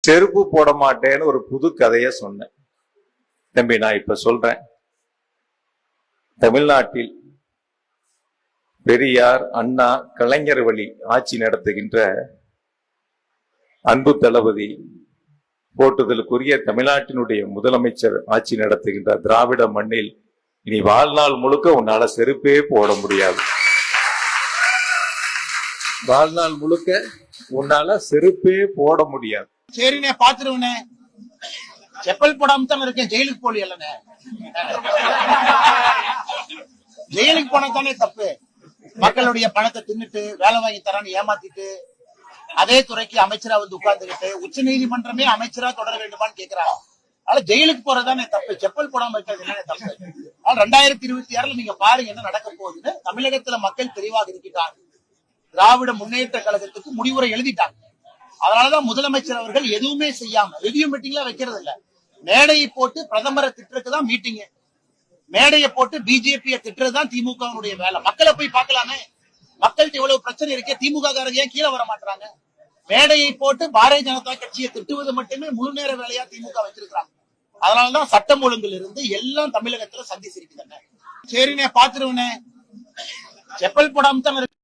செருப்பு போட மாட்டேன்னு ஒரு புது கதைய சொன்னேன். தம்பி, நான் இப்ப சொல்றேன். தமிழ்நாட்டில் பெரியார், அண்ணா, கலைஞர் வழி ஆட்சி நடத்துகின்ற அன்பு தளபதி, போற்றுதலுக்குரிய தமிழ்நாட்டினுடைய முதலமைச்சர் ஆட்சி நடத்துகின்ற திராவிட மண்ணில் இனி வாழ்நாள் முழுக்க உன்னால செருப்பே போட முடியாது. வாழ்நாள் முழுக்க உன்னால செருப்பே போட முடியாது. சரிண்ணே, பாத்துருவனே. செப்பல் போடாம தானே இருக்கேன், ஜெயிலுக்கு போலி இல்லனே. ஜெயிலுக்கு போனா தானே தப்பு. மக்களுடைய பணத்தை தின்னுட்டு வேலை வாங்கி தரான்னு ஏமாத்திட்டு அதே துறைக்கு அமைச்சரா வந்து உட்கார்ந்துகிட்டு உச்ச நீதிமன்றமே அமைச்சரா தொடர வேண்டுமான்னு கேக்குறாங்க. அதனால ஜெயிலுக்கு போறதானே தப்பு, செப்பல் போடாம இருக்கிறது என்ன தப்பு? ஆனால் 2026 நீங்க பாருங்க என்ன நடக்க போகுதுன்னு. தமிழகத்துல மக்கள் தெளிவாக இருக்கிறாங்க. திராவிட முன்னேற்ற கழகத்துக்கு முடிவுரை எழுதிட்டாங்க. அதனாலதான் முதலமைச்சர் அவர்கள் எதுவுமே செய்யாம ரிவ்யூ மீட்டிங்லாம் வைக்கிறது இல்ல. மேடையை போட்டு பிரதமரை திட்டுறதுதான் மீட்டிங். மேடையை போட்டு பிஜேபியை திட்டுறதுதான் திமுகவுடைய வேலை. மக்களை போய் பார்க்கலாமே. மக்கள்கிட்ட இவ்வளவு பிரச்சனை இருக்கே, திமுக காரங்க ஏன் கீழே வர மாட்டாங்க? மேடையை போட்டு பாரதிய ஜனதா கட்சியை திட்டுவது மட்டுமே முழு நேர வேலையா திமுக வச்சிருக்காங்க. அதனாலதான் சட்டம் ஒழுங்கில் இருந்து எல்லாம் தமிழகத்துல சந்தி சிரிக்குதுங்க. சரிண்ணே, பாத்துருவனே. செப்பல் போடாம தான்